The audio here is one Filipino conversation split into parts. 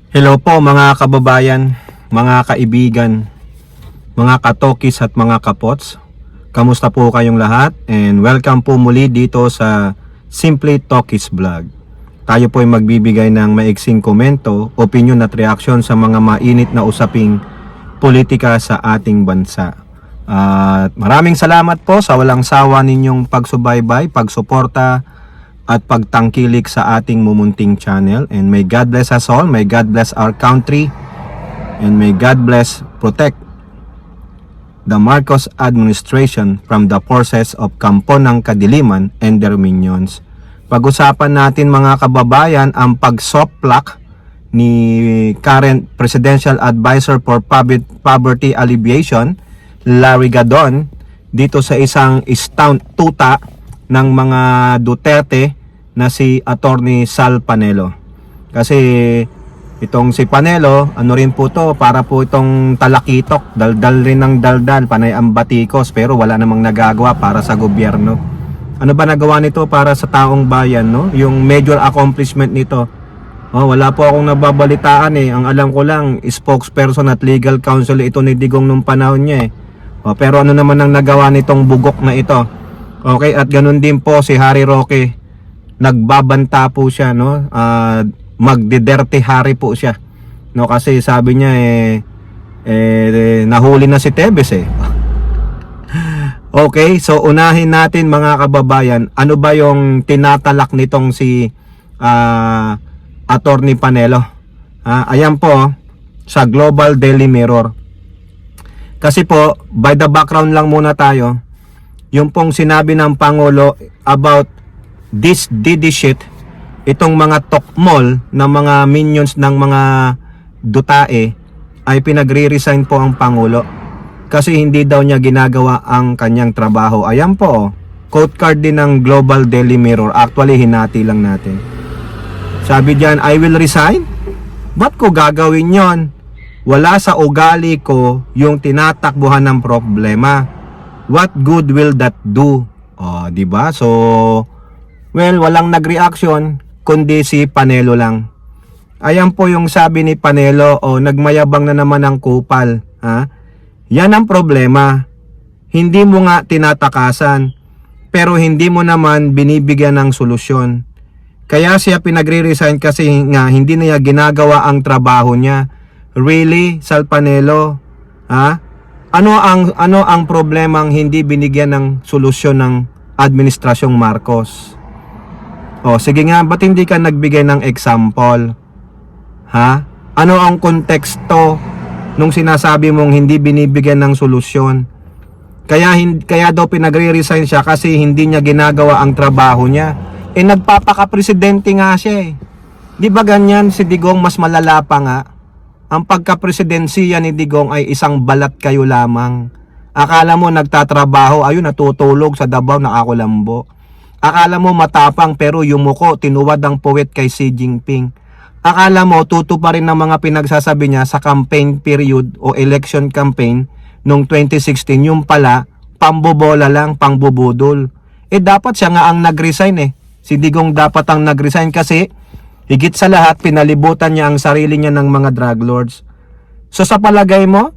Hello po mga kababayan, mga kaibigan, mga katokis at mga kapots. Kamusta po kayong lahat? And welcome po muli dito sa Simply Talkies Vlog. Tayo po ay magbibigay ng maiksing komento, opinion at reaksyon sa mga mainit na usaping politika sa ating bansa. At maraming salamat po sa walang sawa ninyong pagsubaybay, pagsuporta at pagtangkilik sa ating mumunting channel. And may God bless us all, may God bless our country, and may God bless, protect the Marcos administration from the forces of Kampo ng Kadiliman and their minions. Pag-usapan natin mga kababayan ang pag-soft lock ni current Presidential Advisor for Poverty Alleviation, Larry Gadon, dito sa isang tuta ng mga Duterte na si Attorney Sal Panelo. Kasi itong si Panelo, ano rin po to, para po itong talakitok, daldal rin ng daldal, panay ang batikos, pero wala namang nagagawa para sa gobyerno. Ano ba nagawa nito para sa taong bayan, no? Yung major accomplishment nito. Wala po akong nababalitaan eh. Ang alam ko lang, spokesperson at legal counsel ito ni Digong nung panahon niya eh. Pero ano naman ang nagawa nitong bugok na ito? Okay, at ganun din po si Harry Roque. Nagbabanta po siya, no? Magdidirty Harry po siya. No, kasi sabi niya nahuli na si Tebes eh. Okay, so unahin natin mga kababayan, ano ba yung tinatalak nitong si Attorney Panelo? Ayan po sa Global Daily Mirror. Kasi po, by the background lang muna tayo. Yung pong sinabi ng Pangulo about this Didi shit, itong mga tokmol na mga minions ng mga dutae, ay pinagre-resign po ang Pangulo. Kasi hindi daw niya ginagawa ang kanyang trabaho. Ayan po, quote card din ng Global Daily Mirror. Actually, hinati lang natin. Sabi diyan, I will resign? Ba't ko gagawin yon? Wala sa ugali ko yung tinatakbuhan ng problema. What good will that do? Di ba? So, well, walang nag-reaction kundi si Panelo lang. Ayan po yung sabi ni Panelo, nagmayabang na naman ang kupal. Yan ang problema. Hindi mo nga tinatakasan, pero hindi mo naman binibigyan ng solusyon. Kaya siya pinagre-resign kasi nga hindi na niya ginagawa ang trabaho niya. Really, Sal Panelo? Ano ang problemang hindi binigyan ng solusyon ng Administrasyong Marcos? Sige nga, ba't hindi ka nagbigay ng example? Ano ang konteksto nung sinasabi mong hindi binibigyan ng solusyon? Kaya daw pinagre-resign siya kasi hindi niya ginagawa ang trabaho niya. Nagpapaka-presidente nga siya eh. Di ba ganyan si Digong mas malala pa nga? Ang pagka-presidensiya ni Digong ay isang balat kayo lamang. Akala mo nagtatrabaho, ayun natutulog sa Davao nakakulambo. Akala mo matapang pero yumuko, tinuwad ang puwet kay Xi Jinping. Akala mo tutuparin ng mga pinagsasabi niya sa campaign period o election campaign noong 2016, yung pala pambobola lang, pangbubudol. Dapat siya nga ang nag-resign eh. Si Digong dapat ang nag-resign kasi higit sa lahat, pinalibutan niya ang sarili niya ng mga drug lords. So sa palagay mo,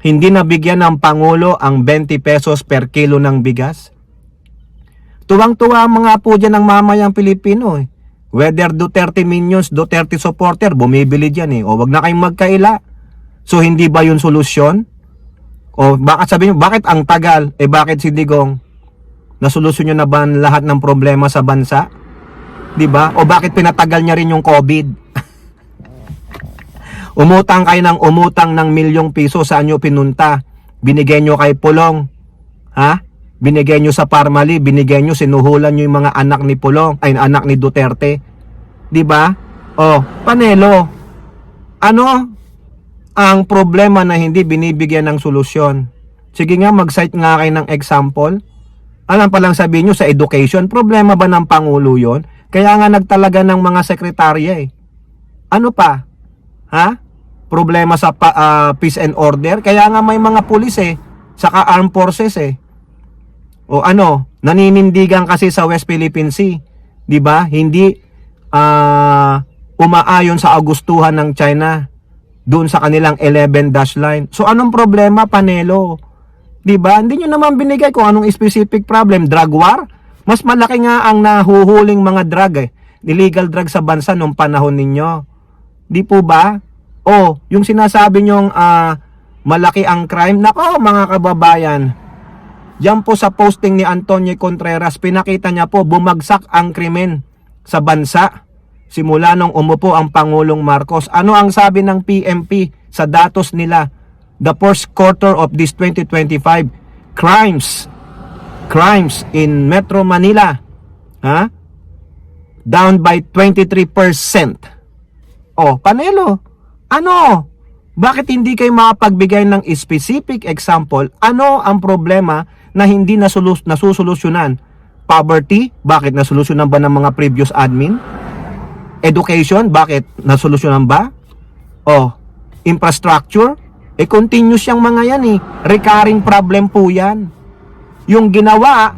hindi nabigyan ng Pangulo ang 20 pesos per kilo ng bigas? Tuwang-tuwa mga po dyan ng mamayang Pilipino eh. Whether Duterte minions, Duterte supporter, bumibili dyan eh. Wag na kayong magkaila. So hindi ba yun solusyon? Bakit sabi nyo, bakit ang tagal? Bakit si Digong? Nasolusyon nyo na ba lahat ng problema sa bansa? Diba? O bakit pinatagal niya rin yung COVID? Umutang kayo ng umutang ng milyong piso, saan nyo pinunta? Binigay nyo kay Pulong. Binigay nyo sa Parmali, binigay nyo, sinuhulan nyo yung mga anak ni Pulong, ay anak ni Duterte. Diba? Panelo, ano ang problema na hindi binibigyan ng solusyon? Sige nga, mag-cite nga kayo ng example. Alam pa lang sabihin nyo sa education, problema ba ng Pangulo yon? Kaya nga nagtalaga ng mga sekretarya eh. Ano pa? Problema sa peace and order? Kaya nga may mga pulis eh. Saka armed forces eh. Naninindigan kasi sa West Philippine Sea. 'Di ba? Hindi umaayon sa gustuhan ng China doon sa kanilang 11 dash line. So anong problema, Panelo? 'Di ba? Hindi nyo naman binigay kung anong specific problem. Drug war? Mas malaki nga ang nahuhuling mga drug illegal drug sa bansa nung panahon ninyo. Di po ba? O, yung sinasabi nyong malaki ang crime. Nako mga kababayan, yan po sa posting ni Antonio Contreras, pinakita niya po bumagsak ang krimen sa bansa simula nung umupo ang Pangulong Marcos. Ano ang sabi ng PMP sa datos nila? The first quarter of this 2025, crimes in Metro Manila, down by 23%. Oh, Panelo, ano? Bakit hindi kayo makapagbigay ng specific example? Ano ang problema na hindi nasusolusyonan? Poverty? Bakit nasolusyonan ba ng mga previous admin? Education? Bakit nasolusyonan ba? Oh, infrastructure? Continuous yung mga yan Recurring problem po yan. Yung ginawa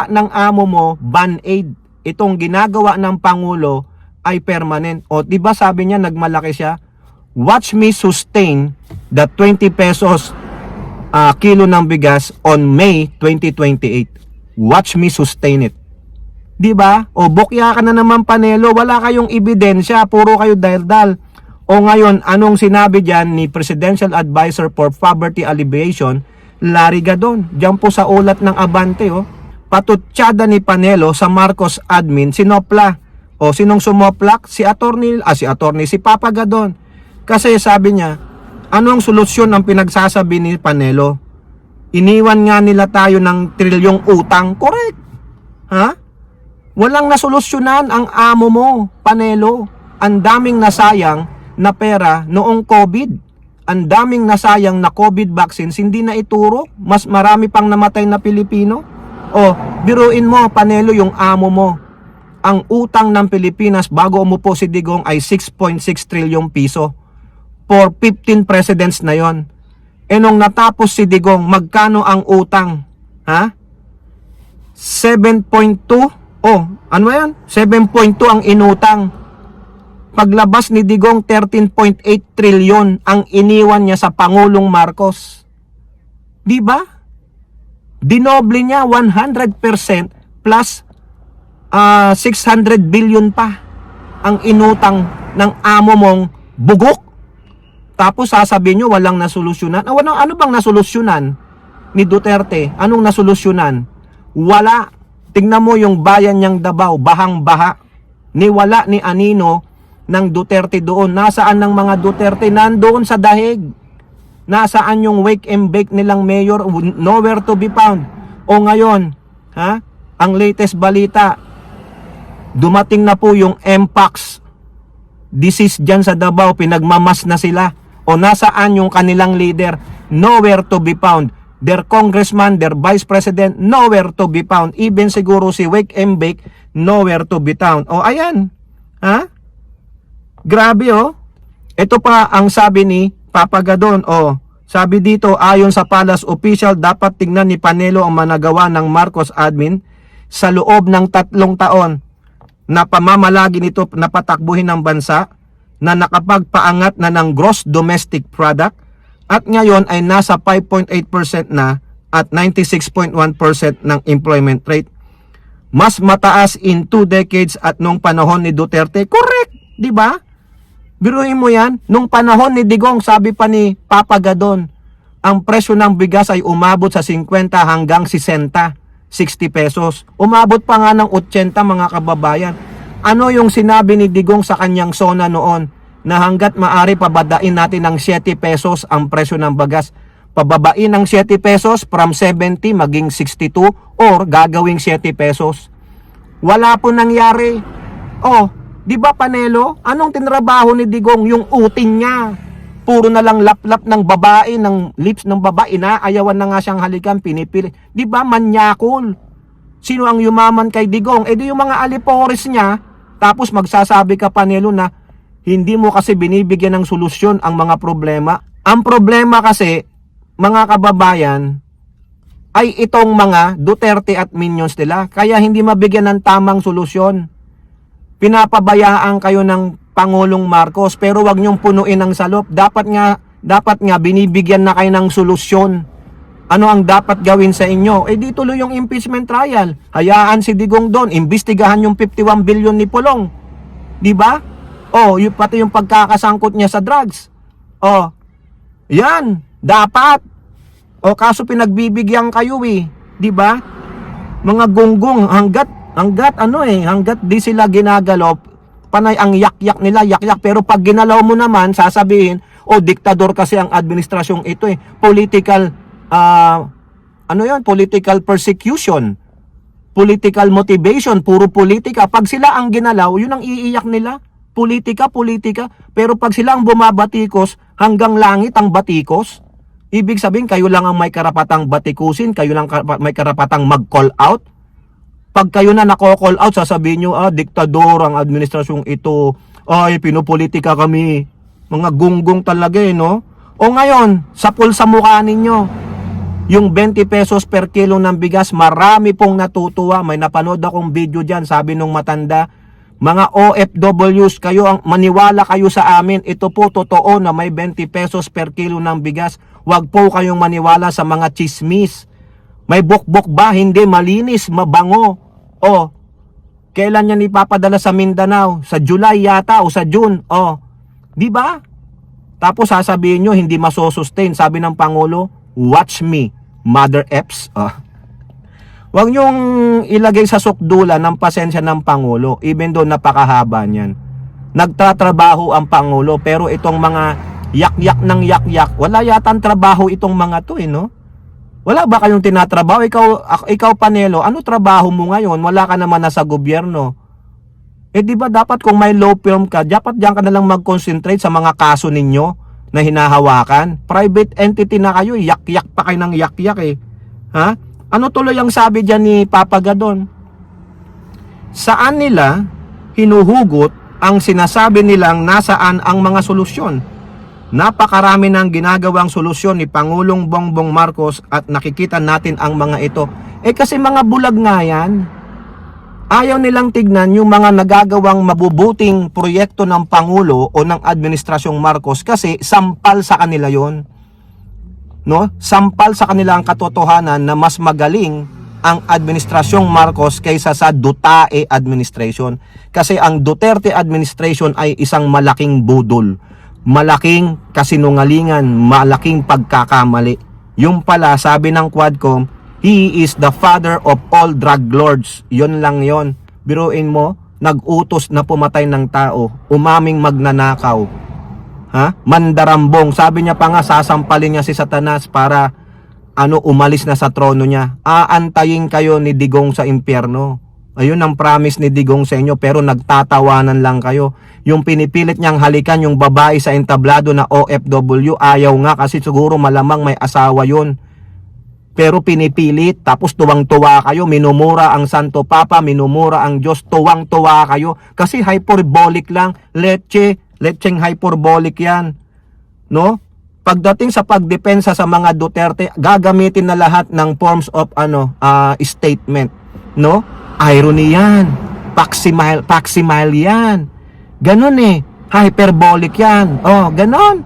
ng amo mo, band-aid. Itong ginagawa ng Pangulo ay permanent. O, diba sabi niya, nagmalaki siya? Watch me sustain the 20 pesos kilo ng bigas on May 2028. Watch me sustain it. Diba? O, bukya ka na naman, Panelo. Wala kayong ebidensya. Puro kayo daldal. O ngayon, anong sinabi dyan ni Presidential Advisor for Poverty Alleviation, Larry Gadon? Diyan po sa ulat ng Abante, patutsada ni Panelo sa Marcos admin, sinopla. O sinong sumoplak? Si Papa Gadon. Kasi sabi niya, ano ang solusyon ng pinagsasabi ni Panelo? Iniwan nga nila tayo ng trilyong utang. Correct. Walang nasolusyonan ang amo mo, Panelo. Ang daming nasayang na pera noong COVID. Ang daming nasayang na COVID vaccines hindi na ituro. Mas marami pang namatay na Pilipino. O, biruin mo, Panelo, yung amo mo. Ang utang ng Pilipinas bago umupo si Digong ay 6.6 trilyong piso. For 15 presidents na yon. Nung natapos si Digong, magkano ang utang? 7.2? Oh, ano yan? 7.2 ang inutang. Paglabas ni Digong, 13.8 trilyon ang iniwan niya sa Pangulong Marcos. Di ba? Dinoble niya 100% plus 600 billion pa ang inutang ng amo mong bugok. Tapos sasabihin nyo walang nasolusyonan. Ano bang nasolusyonan ni Duterte? Anong nasolusyonan? Wala. Tingnan mo yung bayan niyang Davao, bahang-baha. Niwala ni Anino ng Duterte doon. Nasaan ng mga Duterte? Nandoon sa dahig. Nasaan yung wake and bake nilang mayor? Nowhere to be found. O ngayon, ang latest balita, dumating na po yung Mpox disease dyan sa Davao, pinagmamas na sila. O nasaan yung kanilang leader? Nowhere to be found. Their congressman, their vice president, nowhere to be found. Even siguro si wake and bake, nowhere to be found. O ayan, grabe Ito pa ang sabi ni Papa Gadon. Sabi dito, ayon sa Palace official, dapat tingnan ni Panelo ang managawa ng Marcos admin sa loob ng 3 taon na pamamalagi nito na patakbuhin ng bansa na nakapagpaangat na ng gross domestic product at ngayon ay nasa 5.8% na at 96.1% ng employment rate. Mas mataas in 2 decades at nung panahon ni Duterte. Correct, di ba? Biruin mo yan, nung panahon ni Digong, sabi pa ni Papa Gadon, ang presyo ng bigas ay umabot sa 50 hanggang 60 pesos. Umabot pa nga ng 80 mga kababayan. Ano yung sinabi ni Digong sa kanyang sona noon? Na hanggat maari pabadain natin ng 7 pesos ang presyo ng bigas. Pababain ng 7 pesos from 70 maging 62 or gagawing 7 pesos. Wala po nangyari. Di ba, Panelo? Anong tinrabaho ni Digong? Yung uting niya. Puro na lang lap-lap ng babae, ng lips ng babae. Inaayawan na nga siyang halikan, pinipili. Di ba, manyakol? Sino ang yumaman kay Digong? Di yung mga alipores niya. Tapos magsasabi ka, Panelo, na hindi mo kasi binibigyan ng solusyon ang mga problema. Ang problema kasi, mga kababayan, ay itong mga Duterte at minions nila. Kaya hindi mabigyan ng tamang solusyon. pinapabayaan kayo ng Pangulong Marcos, pero wag niyong punuin ang salop. Dapat nga binibigyan na kayo ng solusyon. Ano ang dapat gawin sa inyo? Eh di tuloy yung impeachment trial. Hayaan si Digong doon, imbestigahan yung 51 billion ni Pulong. Di ba? Oh, pati yung pagkakasangkot niya sa drugs. Oh, yan, dapat. O kaso pinagbibigyan kayo eh. Di ba? Mga gonggong hanggat di sila ginagalaw, panay ang yak-yak nila, yak-yak. Pero pag ginalaw mo naman, sasabihin, diktador kasi ang administrasyong ito eh. Political, political persecution, political motivation, puro politika. Pag sila ang ginalaw, yun ang iiyak nila. Politika. Pero pag sila ang bumabatikos, hanggang langit ang batikos. Ibig sabihin, kayo lang ang may karapatang batikusin, kayo lang may karapatang mag-call out. Pag kayo na nako-call out, sasabihin nyo, diktador ang administrasyong ito, ay, pinopolitika kami. Mga gunggong talaga no? O ngayon, sa pulsa mukha ninyo, yung 20 pesos per kilo ng bigas, marami pong natutuwa. May napanood akong video dyan, sabi nung matanda, mga OFWs, maniwala kayo sa amin, ito po totoo na may 20 pesos per kilo ng bigas. Huwag po kayong maniwala sa mga chismis. May bukbok ba? Hindi, malinis, mabango. Kailan yan ipapadala sa Mindanao? Sa July yata o sa June. Di ba? Tapos sasabihin nyo, hindi masosustain. Sabi ng Pangulo, watch me, Mother Eps. Huwag nyong ilagay sa sukdulan ng pasensya ng Pangulo, even though napakahaba niyan. Nagtatrabaho ang Pangulo, pero itong mga yak-yak ng yak-yak, wala yatang trabaho itong mga to no? Wala ba kayong tinatrabaho? Ikaw Panelo, ano trabaho mo ngayon? Wala ka naman na sa gobyerno. Di ba dapat kung may law firm ka, dapat diyan ka na lang mag-concentrate sa mga kaso ninyo na hinahawakan. Private entity na kayo, yak-yak pa kayo ng yak-yak Ha? Ano tuloy ang sabi diyan ni Papa Gadon? Saan nila hinuhugot ang sinasabi nilang nasaan ang mga solusyon? Napakarami ng ginagawang solusyon ni Pangulong Bongbong Marcos at nakikita natin ang mga ito. Kasi mga bulag nga yan. Ayaw nilang tignan yung mga nagagawang mabubuting proyekto ng Pangulo o ng Administrasyong Marcos kasi sampal sa kanila yon. No? Sampal sa kanila ang katotohanan na mas magaling ang Administrasyong Marcos kaysa sa Duterte administration. Kasi ang Duterte administration ay isang malaking budol. Malaking kasinungalingan, malaking pagkakamali. Yung pala, sabi ng Quadcom, he is the father of all drug lords. Yun lang yon. Biruin mo, nag-utos na pumatay ng tao, umaming magnanakaw. Mandarambong. Sabi niya pa nga, sasampalin niya si Satanas para umalis na sa trono niya. Aantayin kayo ni Digong sa impyerno. Ayun ang promise ni Digong sa inyo, pero nagtatawanan lang kayo. Yung pinipilit niyang halikan yung babae sa entablado na OFW, ayaw nga kasi siguro malamang may asawa yun. Pero pinipilit, tapos tuwang-tuwa kayo, minumura ang Santo Papa, minumura ang Diyos, tuwang-tuwa kayo. Kasi hyperbolic lang, lecheng hyperbolic yan. No? Pagdating sa pagdepensa sa mga Duterte, gagamitin na lahat ng forms of statement. No? Irony yan. Paximile yan. Ganon hyperbolic yan. Ganon.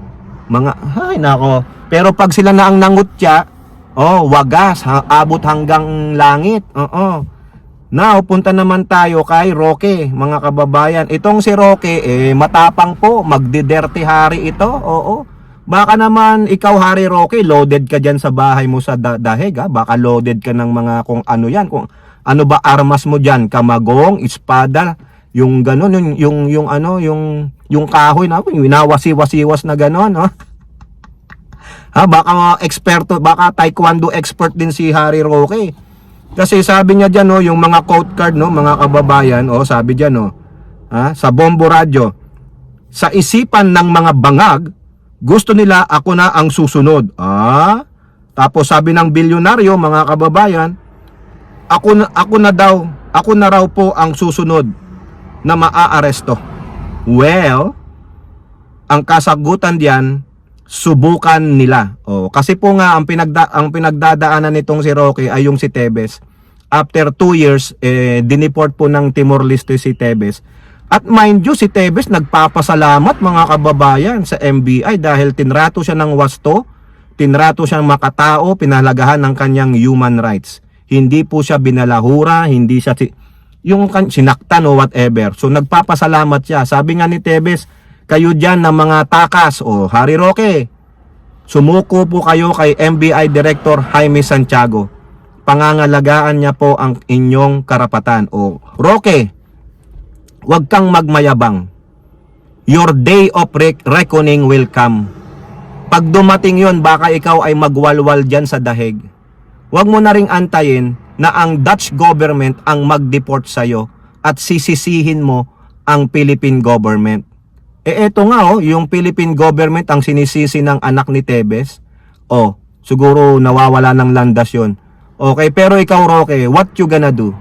Nako. Pero pag sila na ang nangutya, wagas, abot hanggang langit. Now, punta naman tayo kay Roque, mga kababayan. Itong si Roque, matapang po, magdiderte hari ito. Baka naman, ikaw Hari Roque, loaded ka dyan sa bahay mo sa dahig, Baka loaded ka ng mga kung ano yan, kung ano ba armas mo dyan, kamagong, espada, yung gano'n, yung kahoy na, yung winawasi-wasiwas na gano'n, baka eksperto, baka taekwondo expert din si Hari Roque. Kasi sabi niya dyan, yung mga quote card, mga kababayan, sabi dyan, sa Bombo Radio, sa isipan ng mga bangag, gusto nila ako na ang susunod. Tapos sabi ng bilyonaryo, mga kababayan, ako na raw po ang susunod na maaaresto. Well, ang kasagutan diyan, subukan nila. Kasi po nga ang pinagdadaanan nitong si Roque ay yung si Tebes. After 2 years, dineport po ng Timor-Leste si Tebes. At mind you, si Tevez nagpapasalamat mga kababayan sa NBI dahil tinrato siya ng wasto, tinrato siyang makatao, pinalagahan ng kanyang human rights. Hindi po siya binalahura, hindi siya sinaktan o whatever. So nagpapasalamat siya. Sabi nga ni Tevez, kayo dyan ng mga takas o Harry Roque, sumuko po kayo kay NBI Director Jaime Santiago. Pangangalagaan niya po ang inyong karapatan. O Roque, huwag kang magmayabang. Your day of reckoning will come. Pag dumating yon, baka ikaw ay magwalwal dyan sa dahig. Huwag mo na ring antayin na ang Dutch government ang mag-deport sa'yo at sisisihin mo ang Philippine government. Eto nga yung Philippine government ang sinisisi ng anak ni Tevez. Siguro nawawala ng landas yun. Okay, pero ikaw Roque, what you gonna do?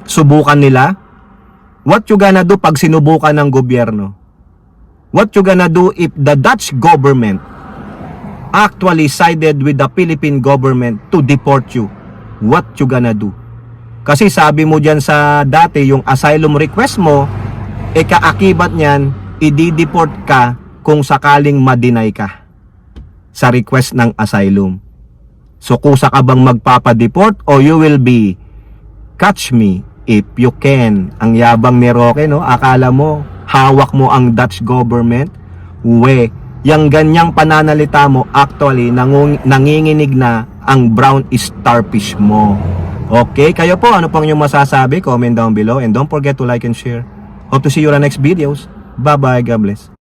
Subukan nila? What you gonna do pag sinubukan ng gobyerno? What you gonna do if the Dutch government actually sided with the Philippine government to deport you? What you gonna do? Kasi sabi mo dyan sa dati, yung asylum request mo, kaakibat niyan, i-deport ka kung sakaling ma-deny ka sa request ng asylum. So kusa ka bang magpapadeport o you will be catch me if you can? Ang yabang ni Roque, no? Akala mo hawak mo ang Dutch government? Yang ganyang pananalita mo actually nanginginig na ang brown starfish mo. Okay, kayo po, ano pang inyong masasabi? Comment down below and don't forget to like and share. Hope to see you on the next videos. Bye bye, God bless.